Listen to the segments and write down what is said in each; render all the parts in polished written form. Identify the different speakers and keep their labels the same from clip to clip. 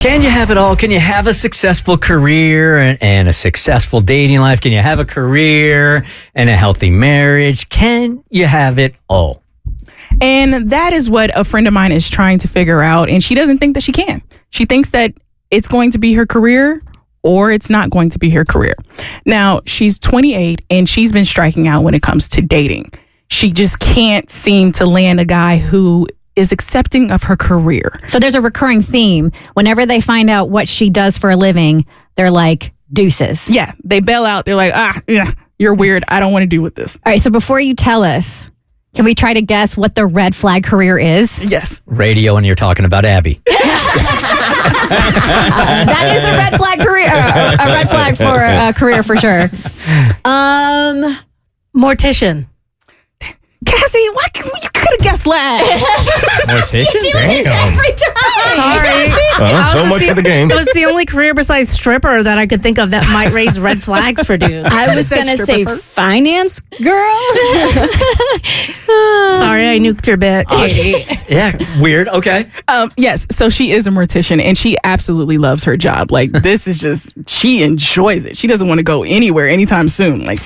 Speaker 1: Can you have it all? Can you have a successful career and a successful dating life? Can you have a career and a healthy marriage? Can you have it all?
Speaker 2: And that is what a friend of mine is trying to figure out. And she doesn't think that she can. She thinks that it's going to be her career or it's not going to be her career. Now, she's 28 and she's been striking out when it comes to dating. She just can't seem to land a guy who is accepting of her career.
Speaker 3: So there's a recurring theme. Whenever they find out what she does for a living, they're like, deuces.
Speaker 2: Yeah, they bail out. They're like, yeah, you're weird. I don't want to do with this.
Speaker 3: All right, so before you tell us, can we try to guess what the red flag career is?
Speaker 2: Yes.
Speaker 1: Radio, and you're talking about Abby.
Speaker 3: That is a red flag career. A red flag for a career for sure.
Speaker 4: Mortician.
Speaker 2: Cassie, why you could have guessed last?
Speaker 1: Mortician?
Speaker 3: You do this every time.
Speaker 4: Sorry.
Speaker 5: So much for the game.
Speaker 4: It was the only career besides stripper that I could think of that might raise red flags for dudes.
Speaker 6: I was going to say finance girl.
Speaker 4: Sorry, I nuked your bit, Katie.
Speaker 1: Yeah, weird. Okay.
Speaker 2: Yes, so she is a mortician and she absolutely loves her job. Like, this is just, she enjoys it. She doesn't want to go anywhere anytime soon. Like,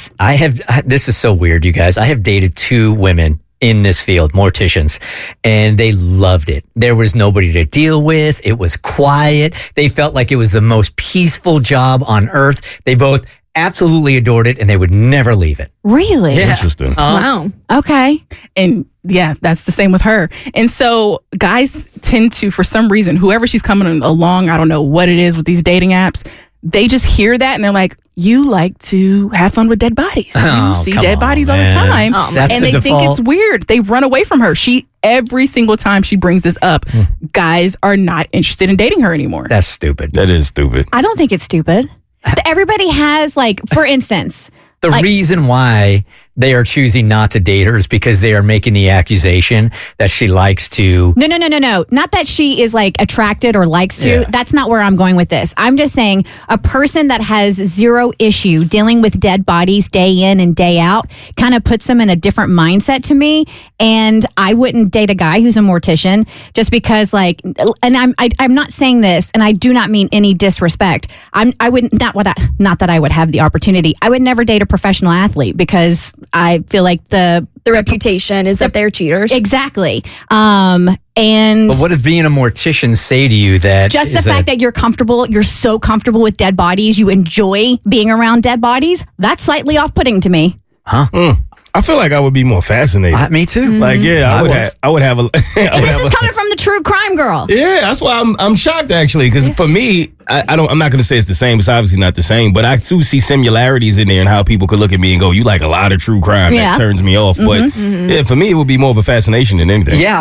Speaker 1: This is so weird, you guys. I have dated 2 women in this field, morticians, and they loved it. There was nobody to deal with. It was quiet. They felt like it was the most peaceful job on earth. They both absolutely adored it and they would never leave it.
Speaker 3: Really?
Speaker 1: Yeah.
Speaker 5: Interesting.
Speaker 6: Wow.
Speaker 3: Okay.
Speaker 2: and yeah, that's the same with her. And so guys tend to, for some reason, whoever she's coming along, I don't know what it is with these dating apps, they just hear that and they're like, you like to have fun with dead bodies. You see dead bodies all the time.
Speaker 1: That's
Speaker 2: and
Speaker 1: the
Speaker 2: they think
Speaker 1: default.
Speaker 2: it's weird. They run away from her. Every single time she brings this up, guys are not interested in dating her anymore.
Speaker 1: That's stupid.
Speaker 5: That is stupid.
Speaker 3: I don't think it's stupid. Everybody has, like, for instance,
Speaker 1: The reason why they are choosing not to date her is because they are making the accusation that she likes to.
Speaker 3: No. Not that she is like attracted or likes to.
Speaker 1: Yeah.
Speaker 3: That's not where I'm going with this. I'm just saying a person that has zero issue dealing with dead bodies day in and day out kind of puts them in a different mindset to me. And I wouldn't date a guy who's a mortician just because, like, and I'm not saying this, and I do not mean any disrespect. I would not that I would have the opportunity. I would never date a professional athlete because I feel like the
Speaker 6: reputation is that they're cheaters.
Speaker 3: Exactly. And
Speaker 1: But what does being a mortician say to you that
Speaker 3: just the fact that you're so comfortable with dead bodies, you enjoy being around dead bodies, that's slightly off-putting to me.
Speaker 5: I feel like I would be more fascinated.
Speaker 1: Me too.
Speaker 5: Like, yeah, I would have a.
Speaker 3: And this is coming from the true crime girl.
Speaker 5: Yeah, that's why I'm shocked actually, because for me, I'm not going to say it's the same. It's obviously not the same, but I too see similarities in there and how people could look at me and go, "You like a lot of true crime."
Speaker 3: Yeah.
Speaker 5: That turns me off. But yeah, for me, it would be more of a fascination than anything.
Speaker 1: Yeah,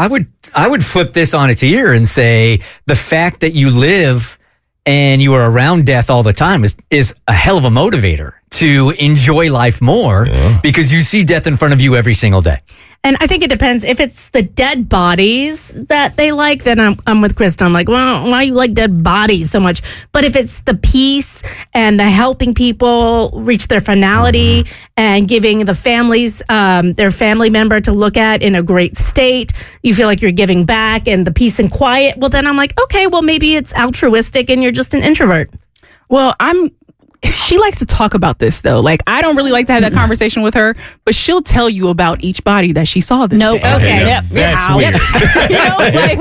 Speaker 1: I would flip this on its ear and say the fact that you live and you are around death all the time is a hell of a motivator to enjoy life more because you see death in front of you every single day.
Speaker 4: And I think it depends. If it's the dead bodies that they like, then I'm with Krista. I'm like, well, why you like dead bodies so much? But if it's the peace and the helping people reach their finality and giving the families their family member to look at in a great state, you feel like you're giving back and the peace and quiet, well, then I'm like, okay, well, maybe it's altruistic and you're just an introvert.
Speaker 2: Well, she likes to talk about this though. Like, I don't really like to have that conversation with her, but she'll tell you about each body that she saw this day.
Speaker 4: Okay.
Speaker 5: Yep. That's weird.
Speaker 2: You know, like,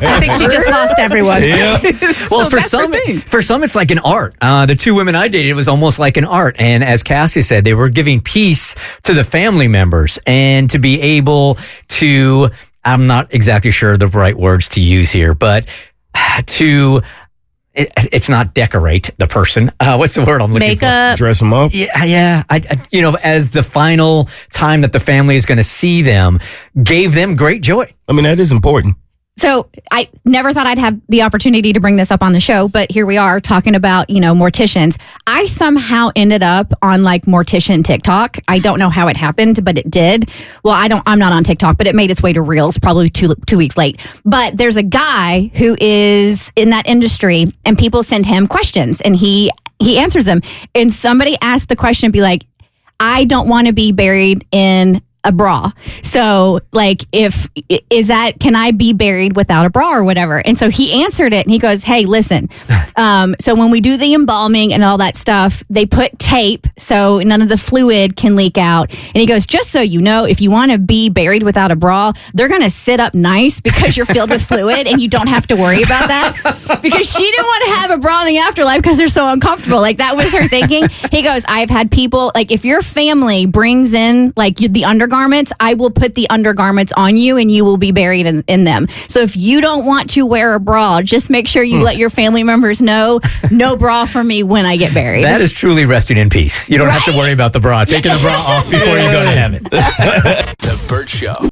Speaker 4: I think she just lost everyone.
Speaker 5: Yeah.
Speaker 1: Well,
Speaker 2: So
Speaker 1: for some, it's like an art. The 2 women I dated, it was almost like an art. And as Cassie said, they were giving peace to the family members and to be able to, I'm not exactly sure the right words to use here, but to... It's not decorate the person. What's the word I'm looking for?
Speaker 4: Makeup.
Speaker 5: Dress them up.
Speaker 1: Yeah. I as the final time that the family is going to see them, gave them great joy.
Speaker 5: I mean, that is important.
Speaker 3: So I never thought I'd have the opportunity to bring this up on the show, but here we are talking about, morticians. I somehow ended up on like mortician TikTok. I don't know how it happened, but it did. Well, I'm not on TikTok, but it made its way to Reels, probably two weeks late. But there's a guy who is in that industry and people send him questions and he answers them. And somebody asked the question, be like, I don't want to be buried in a bra. So like can I be buried without a bra or whatever? And so he answered it and he goes, hey, listen, so when we do the embalming and all that stuff, they put tape so none of the fluid can leak out. And he goes, just so you know, if you want to be buried without a bra, they're going to sit up nice because you're filled with fluid and you don't have to worry about that. Because she didn't want to have a bra in the afterlife because they're so uncomfortable. Like that was her thinking. He goes, I've had people, like if your family brings in like the undergarments, I will put the undergarments on you and you will be buried in them. So if you don't want to wear a bra, just make sure you let your family members know, no bra for me when I get buried.
Speaker 1: That is truly resting in peace. You don't have to worry about the bra. Taking the bra off before you go to heaven.
Speaker 7: The Bert Show.